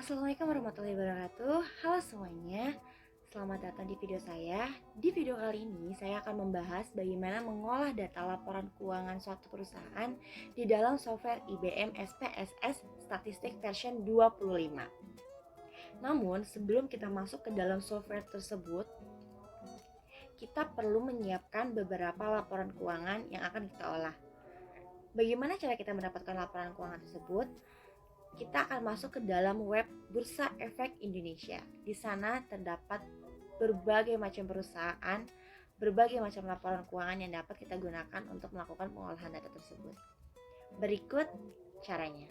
Assalamualaikum warahmatullahi wabarakatuh. Halo semuanya, selamat datang di video saya. Di video kali ini saya akan membahas bagaimana mengolah data laporan keuangan suatu perusahaan di dalam software IBM SPSS Statistik version 25. Namun sebelum kita masuk ke dalam software tersebut, kita perlu menyiapkan beberapa laporan keuangan yang akan kita olah. Bagaimana cara kita mendapatkan laporan keuangan tersebut? Kita akan masuk ke dalam web Bursa Efek Indonesia. Di sana terdapat berbagai macam perusahaan, berbagai macam laporan keuangan yang dapat kita gunakan untuk melakukan pengolahan data tersebut. Berikut caranya.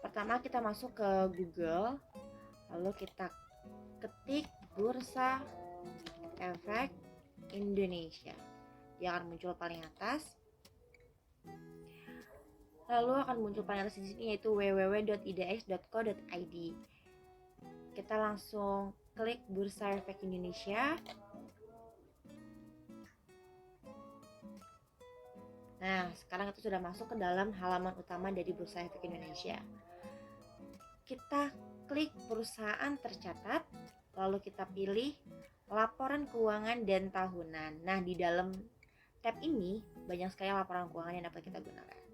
Pertama, kita masuk ke Google, lalu kita ketik Bursa Efek Indonesia. Dia akan muncul paling atas. Lalu akan muncul paling atas di sini yaitu www.idx.co.id. Kita langsung klik Bursa Efek Indonesia. Nah, sekarang kita sudah masuk ke dalam halaman utama dari Bursa Efek Indonesia. Kita klik perusahaan tercatat, lalu kita pilih laporan keuangan dan tahunan. Nah, di dalam tab ini banyak sekali laporan keuangan yang dapat kita gunakan.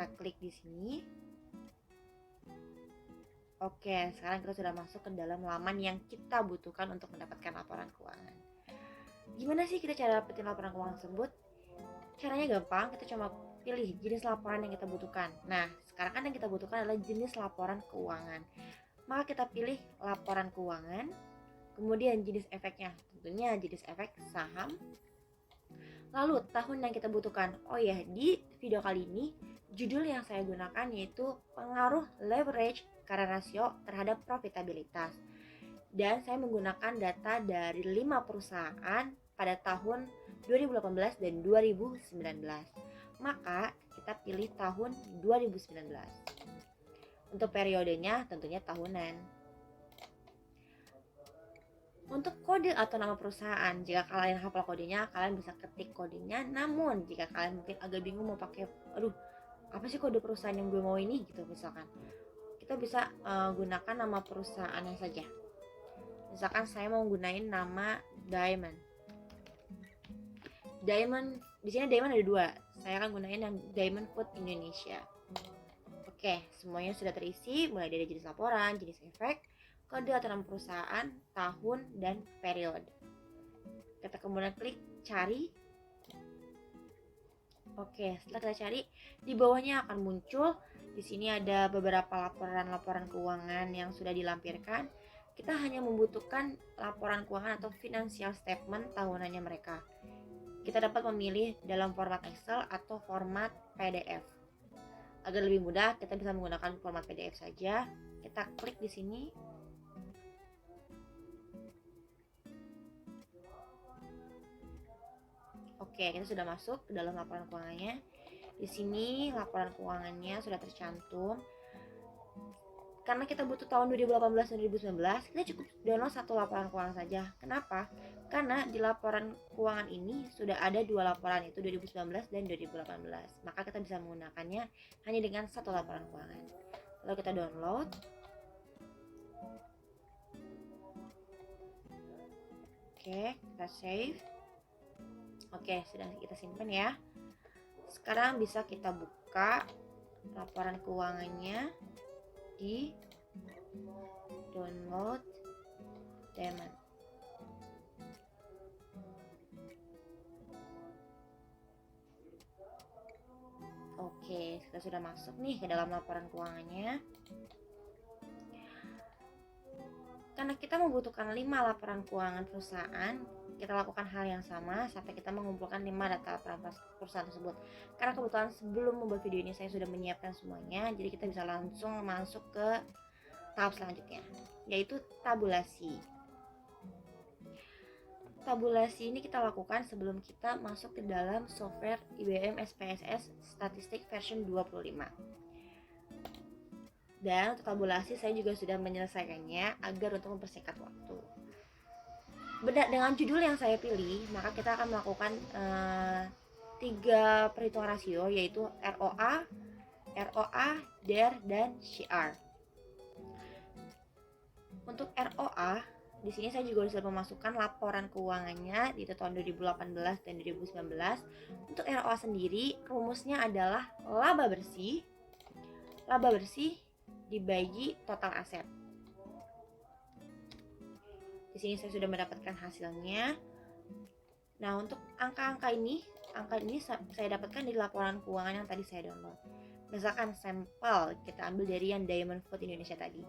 Kita klik di sini. Oke, sekarang kita sudah masuk ke dalam laman yang kita butuhkan untuk mendapatkan laporan keuangan. Gimana sih kita cara dapetin laporan keuangan tersebut? Caranya gampang, kita cuma pilih jenis laporan yang kita butuhkan. Nah, sekarang kan yang kita butuhkan adalah jenis laporan keuangan. Maka kita pilih laporan keuangan, kemudian jenis efeknya, tentunya jenis efek saham. Lalu tahun yang kita butuhkan. Oh ya, di video kali ini judul yang saya gunakan yaitu pengaruh leverage karena rasio terhadap profitabilitas. Dan saya menggunakan data dari 5 perusahaan pada tahun 2018 dan 2019. Maka kita pilih tahun 2019. Untuk periodenya tentunya tahunan. Untuk kode atau nama perusahaan, jika kalian hafal kodenya, kalian bisa ketik kodenya. Namun jika kalian mungkin agak bingung mau pakai, apa sih kode perusahaan yang gue mau ini gitu misalkan, kita bisa gunakan nama perusahaannya saja. Misalkan saya mau gunain nama Diamond. Di sini Diamond ada 2. Saya akan gunain yang Diamond Food Indonesia. Oke, semuanya sudah terisi, mulai dari jenis laporan, jenis efek, kode atau nama perusahaan, tahun, dan periode. Kita kemudian klik cari. Oke, setelah kita cari, di bawahnya akan muncul. Di sini ada beberapa laporan-laporan keuangan yang sudah dilampirkan. Kita hanya membutuhkan laporan keuangan atau financial statement tahunannya mereka. Kita dapat memilih dalam format Excel atau format PDF. Agar lebih mudah, kita bisa menggunakan format PDF saja. Kita klik di sini. Oke, kita sudah masuk ke dalam laporan keuangannya. Di sini laporan keuangannya sudah tercantum. Karena kita butuh tahun 2018 dan 2019, kita cukup download satu laporan keuangan saja. Kenapa? Karena di laporan keuangan ini sudah ada 2 laporan, yaitu 2019 dan 2018. Maka kita bisa menggunakannya hanya dengan satu laporan keuangan. Lalu kita download. Oke, kita save. Oke, sudah kita simpan ya. Sekarang bisa kita buka laporan keuangannya di download Diamond. Oke, kita sudah masuk nih ke dalam laporan keuangannya. Karena kita membutuhkan 5 laporan keuangan perusahaan, kita lakukan hal yang sama sampai kita mengumpulkan 5 data laporan perusahaan tersebut. Karena kebetulan sebelum membuat video ini saya sudah menyiapkan semuanya, jadi kita bisa langsung masuk ke tahap selanjutnya, yaitu tabulasi. Tabulasi ini kita lakukan sebelum kita masuk ke dalam software IBM SPSS Statistik version 25. Dan untuk tabulasi saya juga sudah menyelesaikannya agar untuk mempersingkat waktu. Dengan judul yang saya pilih, maka kita akan melakukan 3 perhitungan rasio, yaitu ROA, DER, dan CR. Untuk ROA, di sini saya juga sudah memasukkan laporan keuangannya di tahun 2018 dan 2019. Untuk ROA sendiri, rumusnya adalah laba bersih dibagi total aset. Di sini saya sudah mendapatkan hasilnya. Nah, untuk angka ini saya dapatkan dari laporan keuangan yang tadi saya download. Misalkan sampel kita ambil dari yang Diamond Food Indonesia tadi.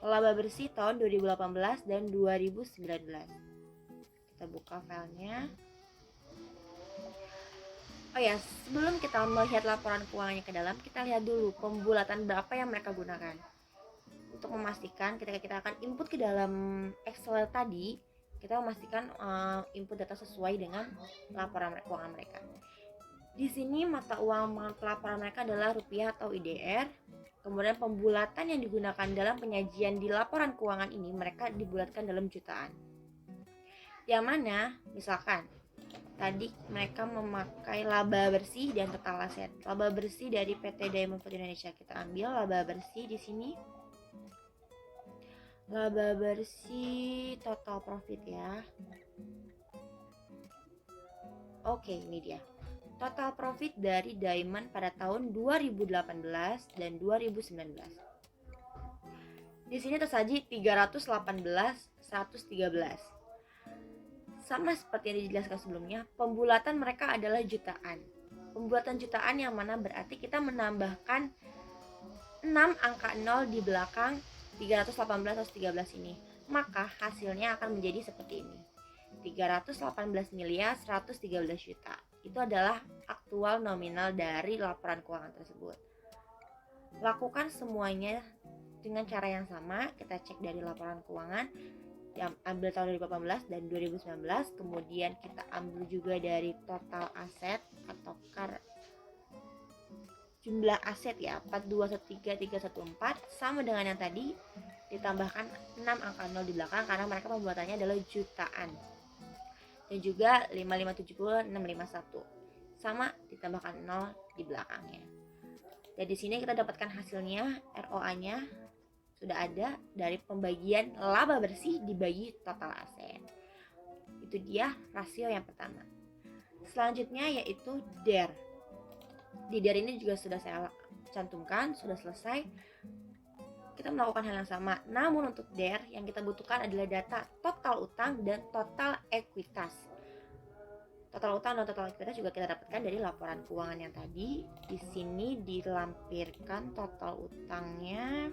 Laba bersih tahun 2018 dan 2019. Kita buka filenya. Oh ya, sebelum kita melihat laporan keuangannya ke dalam, kita lihat dulu pembulatan berapa yang mereka gunakan. Untuk memastikan ketika kita akan input ke dalam Excel tadi, kita memastikan input data sesuai dengan laporan keuangan mereka. Di sini mata uang pelaporan mereka adalah rupiah atau IDR. Kemudian pembulatan yang digunakan dalam penyajian di laporan keuangan ini mereka dibulatkan dalam jutaan. Yang mana misalkan tadi mereka memakai laba bersih dan total aset. Laba bersih dari PT Diamond Food Indonesia, kita ambil laba bersih di sini. Laba bersih total profit ya. Oke, ini dia. Total profit dari Diamond pada tahun 2018 dan 2019. Di sini tersaji 318.113. Sama seperti yang dijelaskan sebelumnya, pembulatan mereka adalah jutaan. Pembulatan jutaan yang mana berarti kita menambahkan 6 angka 0 di belakang 318.113 ini. Maka hasilnya akan menjadi seperti ini. 318.113 juta. Itu adalah aktual nominal dari laporan keuangan tersebut. Lakukan semuanya dengan cara yang sama. Kita cek dari laporan keuangan yang ambil tahun 2018 dan 2019. Kemudian kita ambil juga dari total aset atau jumlah aset ya, 4213314 sama dengan yang tadi, ditambahkan 6 angka 0 di belakang karena mereka pembuatannya adalah jutaan. Dan juga 5570651 sama ditambahkan 0 di belakangnya. Dan di sini kita dapatkan hasilnya, ROA-nya sudah ada dari pembagian laba bersih dibagi total aset. Itu dia rasio yang pertama. Selanjutnya yaitu DER. Di DER ini juga sudah saya cantumkan, sudah selesai. Kita melakukan hal yang sama, namun untuk DER yang kita butuhkan adalah data total utang dan total ekuitas. Total utang dan total ekuitas juga kita dapatkan dari laporan keuangan yang tadi. Di sini dilampirkan total utangnya,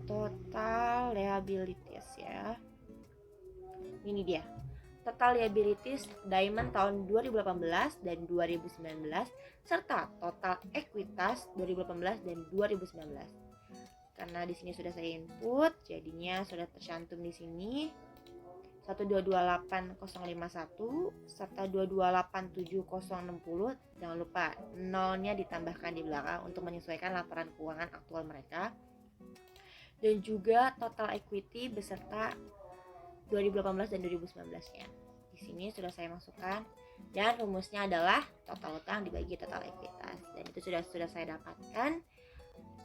total liabilities ya. Ini dia. Total liabilities Diamond tahun 2018 dan 2019 serta total ekuitas 2018 dan 2019. Karena di sini sudah saya input, jadinya sudah tercantum di sini 1228051 serta 2287060. Jangan lupa nolnya ditambahkan di belakang untuk menyesuaikan laporan keuangan aktual mereka. Dan juga total equity beserta 2018 dan 2019-nya. Di sini sudah saya masukkan dan rumusnya adalah total utang dibagi total ekuitas. Dan itu sudah saya dapatkan.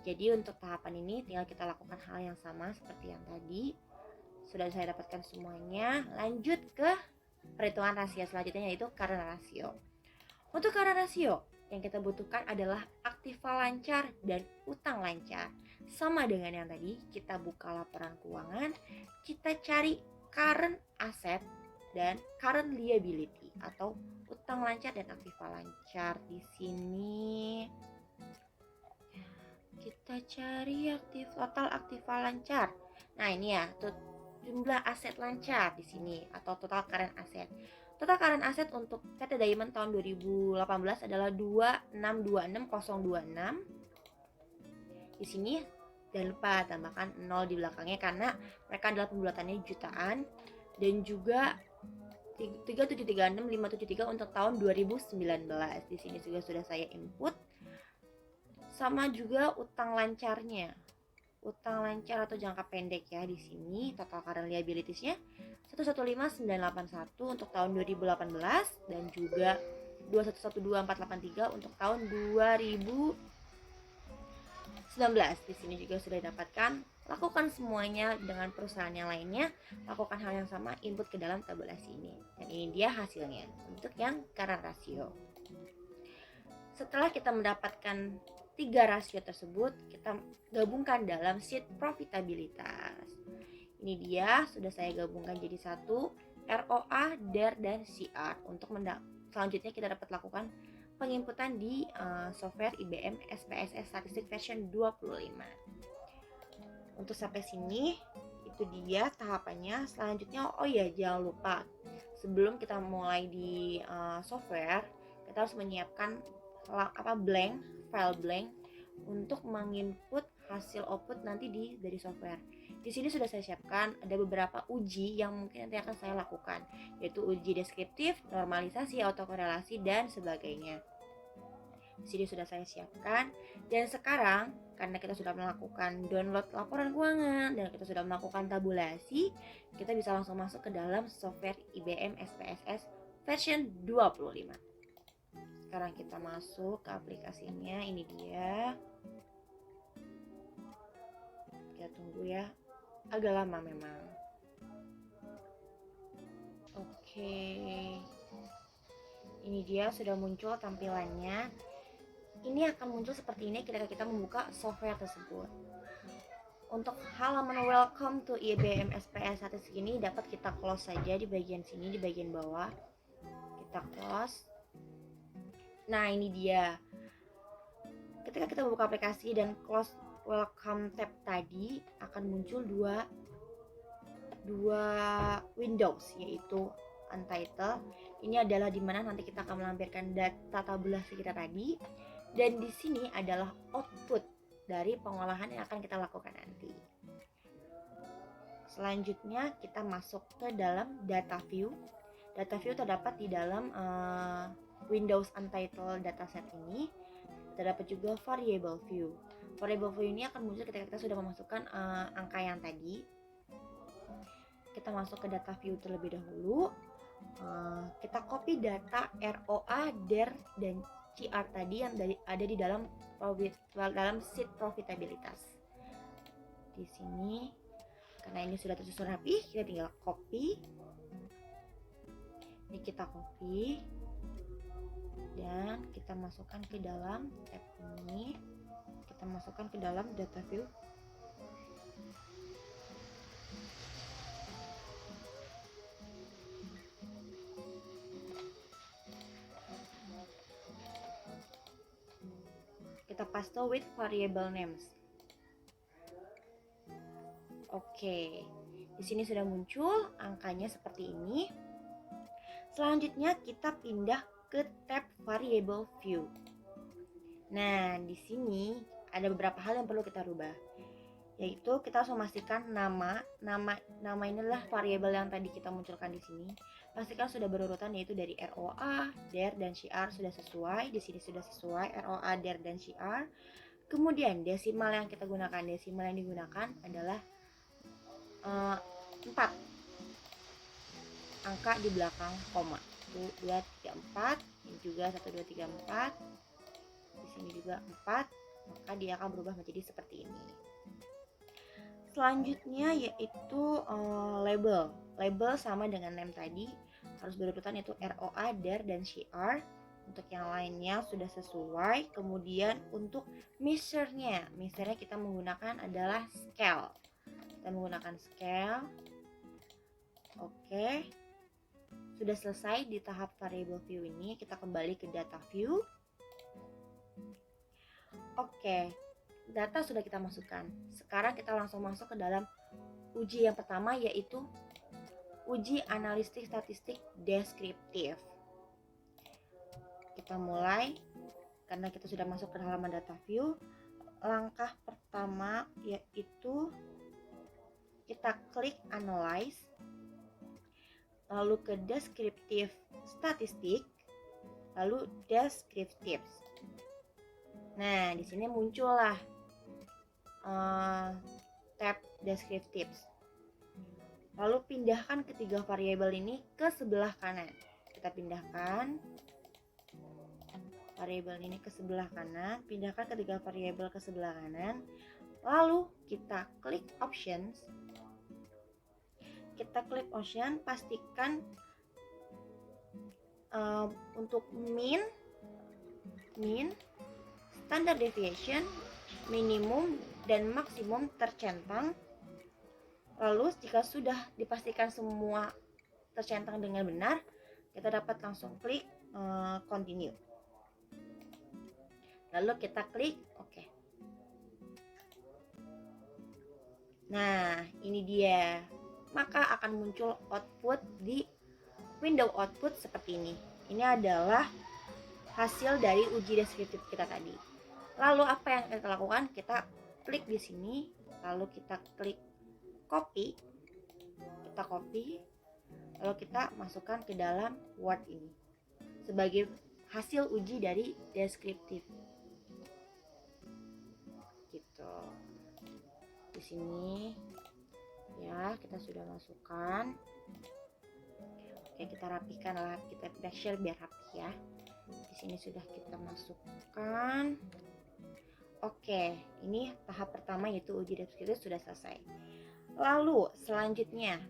Jadi untuk tahapan ini tinggal kita lakukan hal yang sama seperti yang tadi. Sudah saya dapatkan semuanya. Lanjut ke perhitungan rasio selanjutnya, yaitu current ratio. Untuk current ratio yang kita butuhkan adalah aktiva lancar dan utang lancar. Sama dengan yang tadi, kita buka laporan keuangan, kita cari current asset dan current liability atau utang lancar dan aktiva lancar. Di sini kita cari total aktiva lancar. Nah, ini ya, jumlah aset lancar di sini atau total current asset. Total current asset untuk PT Diamond tahun 2018 adalah 2626026. Di sini jangan lupa tambahkan 0 di belakangnya karena mereka adalah pembulatannya jutaan. Dan juga 3736573 untuk tahun 2019. Di sini juga sudah saya input. Sama juga utang lancarnya. Utang lancar atau jangka pendek ya, di sini total current liabilities-nya 1159481 untuk tahun 2018 dan juga 2112483 untuk tahun 2019. 19. Di sini juga sudah dapatkan. Lakukan semuanya dengan perusahaan yang lainnya. Lakukan hal yang sama, input ke dalam tabulasi ini. Dan ini dia hasilnya untuk yang current ratio. Setelah kita mendapatkan 3 rasio tersebut, kita gabungkan dalam sheet profitabilitas. Ini dia sudah saya gabungkan jadi satu, ROA, DER, dan CR. Untuk selanjutnya kita dapat lakukan penginputan di software IBM SPSS Statistik version 25. Untuk sampai sini itu dia tahapannya. Selanjutnya, oh ya jangan lupa, sebelum kita mulai di software, kita harus menyiapkan file blank untuk menginput hasil output nanti dari software. Di sini sudah saya siapkan ada beberapa uji yang mungkin nanti akan saya lakukan, yaitu uji deskriptif, normalisasi, autokorelasi, dan sebagainya. Di sini sudah saya siapkan. Dan sekarang karena kita sudah melakukan download laporan keuangan dan kita sudah melakukan tabulasi, kita bisa langsung masuk ke dalam software IBM SPSS version 25. Sekarang kita masuk ke aplikasinya. Ini dia. Kita tunggu ya, agak lama memang. Oke, ini dia sudah muncul tampilannya. Ini akan muncul seperti ini ketika kita membuka software tersebut. Untuk halaman welcome to IBM SPS statistik ini dapat kita close saja di bagian sini, di bagian bawah. Kita close. Nah, ini dia. Ketika kita membuka aplikasi dan close welcome tab tadi, akan muncul dua windows, yaitu untitled. Ini adalah dimana nanti kita akan melampirkan data tabulasi kita tadi, dan di sini adalah output dari pengolahan yang akan kita lakukan nanti. Selanjutnya kita masuk ke dalam data view. Data view terdapat di dalam Windows Untitled Dataset ini. Terdapat juga variable view. Variable view ini akan muncul ketika kita sudah memasukkan angka yang tadi. Kita masuk ke data view terlebih dahulu. Kita copy data ROA, DER, dan CR tadi yang ada di dalam sheet profitabilitas. Di sini, karena ini sudah tersusun rapi, kita tinggal copy. Ini kita copy dan kita masukkan ke dalam tab ini. Kita masukkan ke dalam data view. Kita paste with variable names. Oke, di sini sudah muncul angkanya seperti ini. Selanjutnya kita pindah ke tab variable view. Nah, di sini ada beberapa hal yang perlu kita rubah, yaitu kita harus memastikan nama ini adalah variabel yang tadi kita munculkan di sini. Pastikan sudah berurutan, yaitu dari ROA, DER, dan CR sudah sesuai. Di sini sudah sesuai ROA, DER, dan CR. Kemudian desimal yang kita gunakan, desimal yang digunakan adalah 4 angka di belakang koma. 1, 2, 3, 4. Ini juga 1, 2, 3, 4. Di sini juga 4. Maka dia akan berubah menjadi seperti ini. Selanjutnya yaitu label. Label sama dengan name tadi, harus berurutan, yaitu ROA, DER, dan CR. Untuk yang lainnya sudah sesuai. Kemudian untuk measure-nya kita menggunakan adalah scale. Kita menggunakan scale. Oke. Sudah selesai di tahap variable view ini. Kita kembali ke data view. Oke, data sudah kita masukkan. Sekarang kita langsung masuk ke dalam uji yang pertama, yaitu uji analitik statistik deskriptif. Kita mulai, karena kita sudah masuk ke halaman data view. Langkah pertama yaitu kita klik analyze, lalu ke deskriptif statistik, lalu deskriptives. Nah, di sini muncullah tab deskriptives. Lalu pindahkan ketiga variabel ini ke sebelah kanan. Kita pindahkan. variabel ini ke sebelah kanan, pindahkan ketiga variabel ke sebelah kanan, lalu kita klik options. Kita klik option, pastikan untuk mean, standard deviation, minimum, dan maksimum tercentang. Lalu jika sudah dipastikan semua tercentang dengan benar, kita dapat langsung klik continue. Lalu kita klik OK. Nah, ini dia. Maka akan muncul output di window output seperti ini. Ini adalah hasil dari uji deskriptif kita tadi. Lalu apa yang kita lakukan? Kita klik di sini, lalu kita klik copy. Kita copy, lalu kita masukkan ke dalam Word ini sebagai hasil uji dari deskriptif. Gitu. Di sini ya, kita sudah masukkan. Oke, kita rapikan lah, kita share biar rapi ya. Di sini sudah kita masukkan. Oke, ini tahap pertama yaitu uji deskriptif sudah selesai. Lalu selanjutnya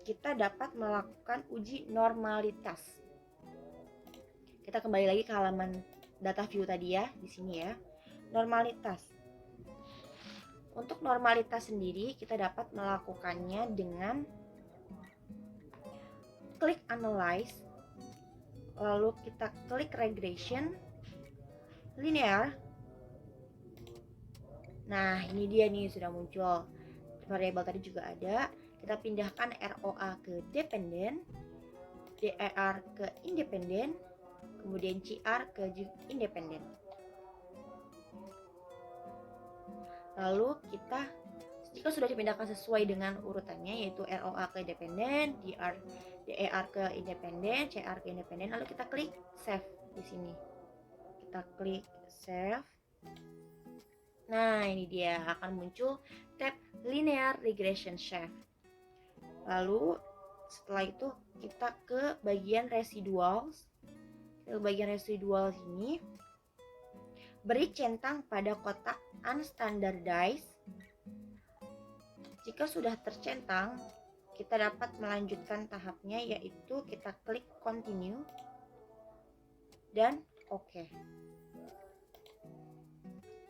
kita dapat melakukan uji normalitas. Kita kembali lagi ke halaman data view tadi ya, di sini ya. Normalitas. Untuk normalitas sendiri kita dapat melakukannya dengan klik analyze, lalu kita klik regression, linear. Nah, ini dia nih sudah muncul. Variabel tadi juga ada. Kita pindahkan ROA ke dependent, DER ke independent, kemudian CR ke independent. Lalu kita, jika sudah dipindahkan sesuai dengan urutannya, yaitu ROA ke dependent, DER ke independent, CR ke independent, lalu kita klik save di sini. Kita klik save. Nah, ini dia akan muncul tab linear regression shaft. Lalu setelah itu kita ke bagian residuals. Ke bagian residual ini, beri centang pada kotak unstandardized. Jika sudah tercentang, kita dapat melanjutkan tahapnya, yaitu kita klik continue dan OK.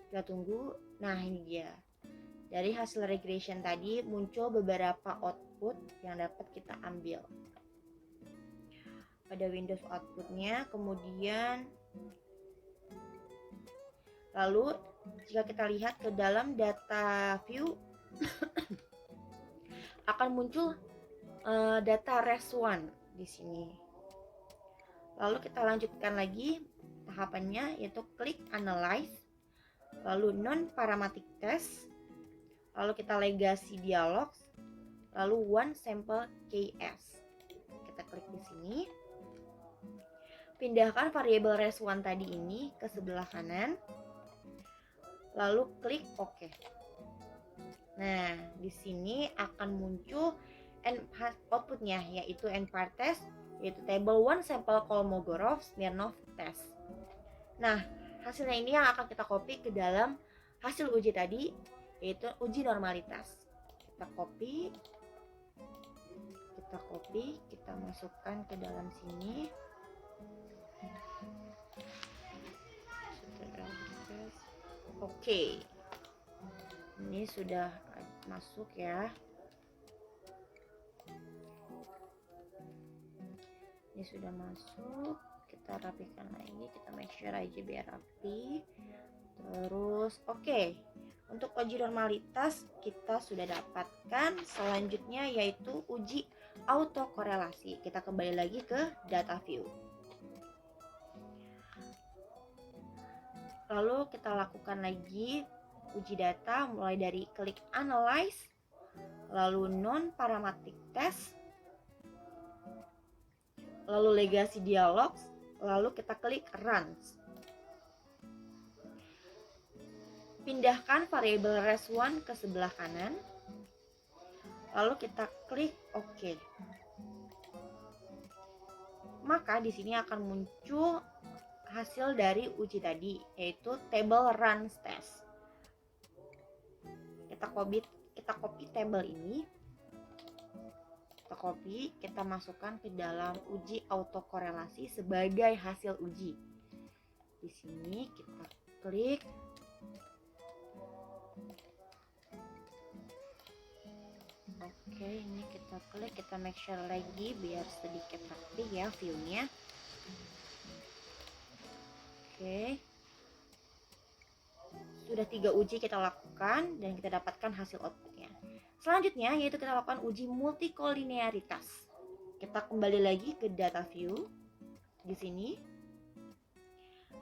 Kita tunggu. Nah, ini dia. Dari hasil regression tadi muncul beberapa output yang dapat kita ambil. Pada Windows outputnya, kemudian lalu jika kita lihat ke dalam data view akan muncul data res1 di sini. Lalu kita lanjutkan lagi tahapannya, yaitu klik analyze, lalu non parametric test, lalu kita legacy dialogs, lalu one sample KS. Kita klik di sini. Pindahkan variabel res1 tadi ini ke sebelah kanan, lalu klik OK. Nah, di sini akan muncul outputnya, yaitu npar test, yaitu table one sample Kolmogorov Smirnov test. Nah, hasilnya ini yang akan kita copy ke dalam hasil uji tadi, yaitu uji normalitas. Kita copy, kita masukkan ke dalam sini. Oke, ini sudah masuk ya. Ini sudah masuk. Kita rapikan lagi, kita make sure aja biar rapi. Terus oke. Untuk uji normalitas kita sudah dapatkan. Selanjutnya yaitu uji autokorelasi. Kita kembali lagi ke data view. Lalu kita lakukan lagi uji data mulai dari klik analyze, lalu non parametric test, lalu legacy dialogs, lalu kita klik run. Pindahkan variabel res1 ke sebelah kanan, lalu kita klik OK. Maka di sini akan muncul hasil dari uji tadi, yaitu table runs test. Kita copy table ini, kita masukkan ke dalam uji autokorelasi sebagai hasil uji. Di sini kita klik. Oke, ini kita klik, kita make sure lagi biar sedikit rapi ya view-nya. Oke. Sudah 3 uji kita lakukan dan kita dapatkan hasil outputnya. Selanjutnya yaitu kita lakukan uji multikolinearitas. Kita kembali lagi ke data view di sini.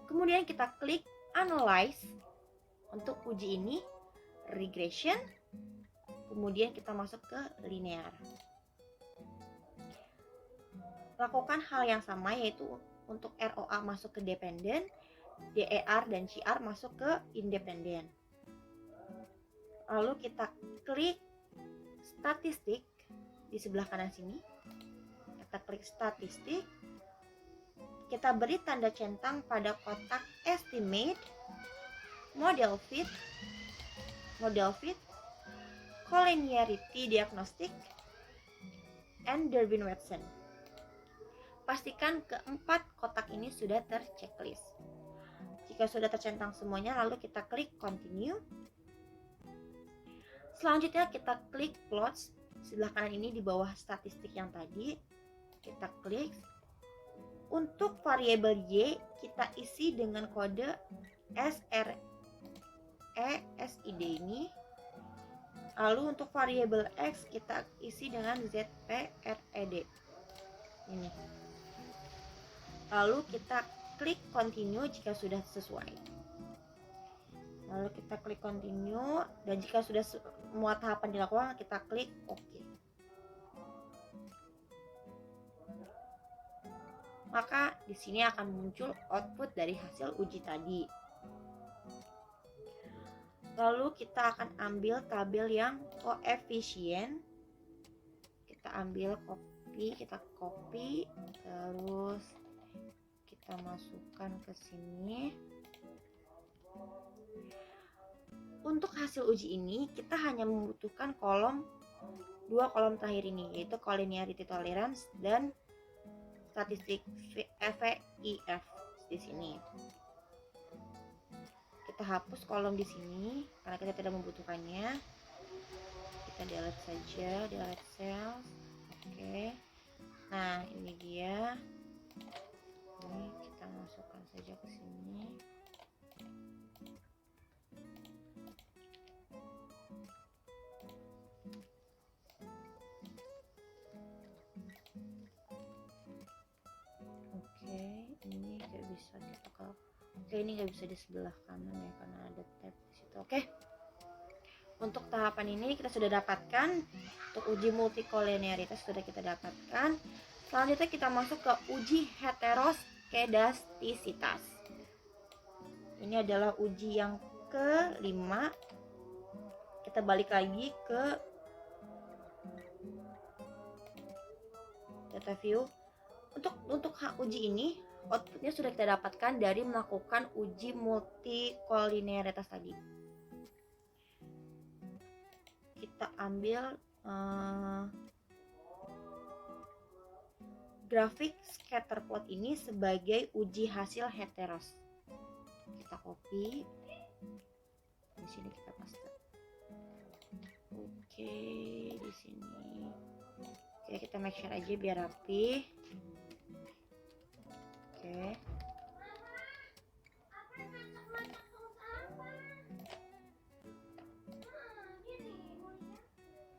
Kemudian kita klik analyze untuk uji ini, regression. Kemudian kita masuk ke linear. Lakukan hal yang sama yaitu untuk ROA masuk ke dependent, DER dan CR masuk ke independen. Lalu kita klik statistik di sebelah kanan sini. Kita klik statistik. Kita beri tanda centang pada kotak estimate, model fit, collinearity diagnostic, and Durbin-Watson. Pastikan keempat kotak ini sudah terchecklist. Jika sudah tercentang semuanya, lalu kita klik continue. Selanjutnya kita klik plots sebelah kanan ini di bawah statistik yang tadi. Kita klik. Untuk variabel Y kita isi dengan kode SRESID ini. Lalu untuk variabel X kita isi dengan ZPRED. Ini. Lalu kita klik continue jika sudah sesuai. Lalu kita klik continue dan jika sudah semua tahapan dilakukan kita klik OK. Maka di sini akan muncul output dari hasil uji tadi. Lalu kita akan ambil tabel yang koefisien. Kita ambil kita copy, terus kita masukkan ke sini. Untuk hasil uji ini kita hanya membutuhkan dua kolom terakhir ini, yaitu collinearity tolerance dan statistik FEIF di sini. Kita hapus kolom di sini karena kita tidak membutuhkannya. Kita delete saja, delete cells. Oke. Nah, ini dia. Ini kita masukkan saja ke sini. Ini nggak bisa kita ini nggak bisa di sebelah kanan ya karena ada tab di situ. Oke. Untuk tahapan ini kita sudah dapatkan. Untuk uji multikolinearitas sudah kita dapatkan. Selanjutnya kita masuk ke uji heteroskedastisitas. Ini adalah uji yang kelima. Kita balik lagi ke data view. Untuk uji ini outputnya sudah kita dapatkan dari melakukan uji multikolinearitas tadi. Kita ambil grafik scatter plot ini sebagai uji hasil heteros. Kita copy. Di sini kita paste. Oke, di sini. Oke, kita make sure aja biar rapi. Oke.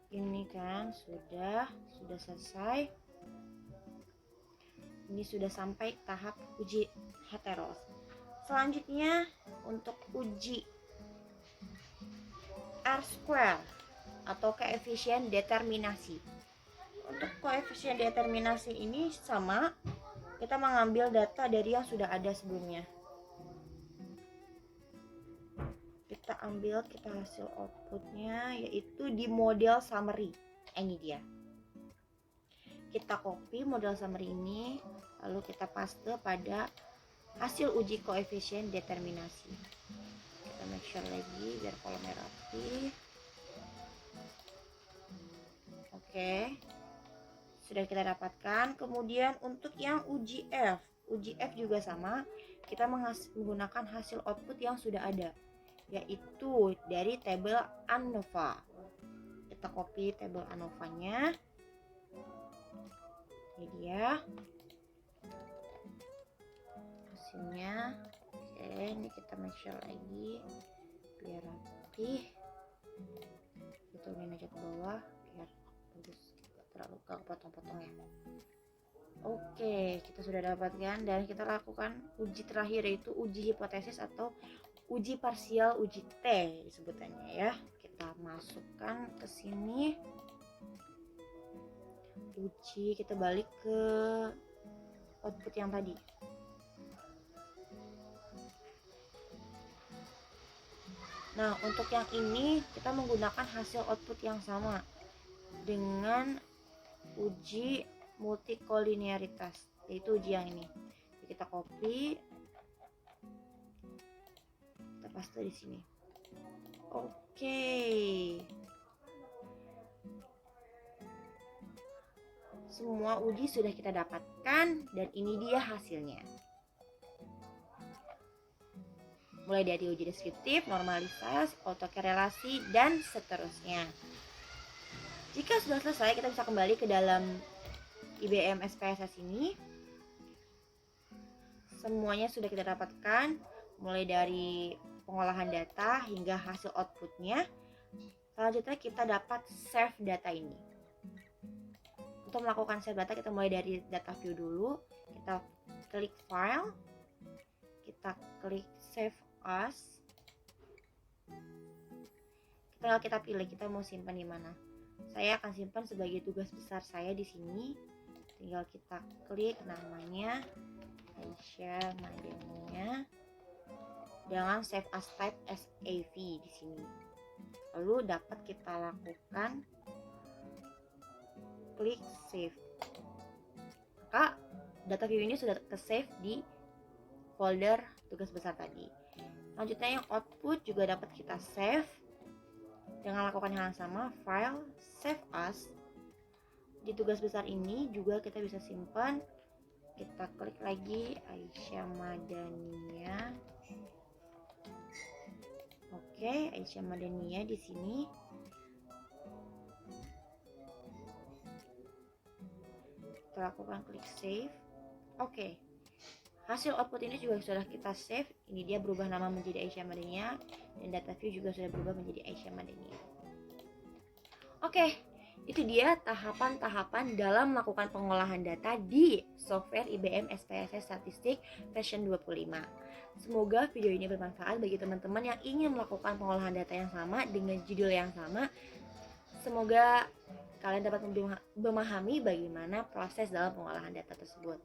Ini kan sudah selesai. Ini sudah sampai tahap uji heteros. Selanjutnya untuk uji R-square atau koefisien determinasi. Untuk koefisien determinasi ini sama, kita mengambil data dari yang sudah ada sebelumnya. Kita ambil hasil outputnya yaitu di model summary. Ini dia. Kita copy model summary ini, lalu kita paste pada hasil uji koefisien determinasi. Kita make sure lagi biar kolomnya rapi. Oke, sudah kita dapatkan. Kemudian untuk yang uji F juga sama, kita menggunakan hasil output yang sudah ada, yaitu dari tabel ANOVA. Kita copy tabel ANOVA-nya. Ini dia hasilnya. Oke, ini kita make sure lagi biar rapi. Turunin aja ke bawah biar bagus, terlalu gak potong-potong ya. Oke, kita sudah dapatkan dan kita lakukan uji terakhir, yaitu uji hipotesis atau uji parsial, uji T sebutannya ya. Kita masukkan ke sini. Uji, kita balik ke output yang tadi. Nah, untuk yang ini kita menggunakan hasil output yang sama dengan uji multikolinearitas, yaitu uji yang ini. Kita copy, kita paste di sini. Oke. Semua uji sudah kita dapatkan dan ini dia hasilnya. Mulai dari uji deskriptif, normalisasi, autokorelasi, dan seterusnya. Jika sudah selesai, kita bisa kembali ke dalam IBM SPSS ini. Semuanya sudah kita dapatkan, mulai dari pengolahan data hingga hasil outputnya. Selanjutnya kita dapat save data ini. Untuk melakukan save data, kita mulai dari data view dulu. Kita klik file, kita klik save as. Tinggal kita pilih kita mau simpan di mana. Saya akan simpan sebagai tugas besar saya di sini. Tinggal kita klik namanya Aisyah Madania dengan save as type SAV di sini. Lalu dapat kita lakukan klik save. Maka data view ini sudah ke save di folder tugas besar tadi. Selanjutnya yang output juga dapat kita save dengan lakukan hal yang sama, file save as. Di tugas besar ini juga kita bisa simpan. Kita klik lagi Aisyah Madania. Oke, Aisyah Madania di sini. Kita lakukan klik save. Oke. Hasil output ini juga sudah kita save. Ini dia berubah nama menjadi Aisyah Madania dan data view juga sudah berubah menjadi Aisyah Madania. Oke, itu dia tahapan-tahapan dalam melakukan pengolahan data di software IBM SPSS Statistik version 25. Semoga video ini bermanfaat bagi teman-teman yang ingin melakukan pengolahan data yang sama dengan judul yang sama. Semoga kalian dapat memahami bagaimana proses dalam pengolahan data tersebut.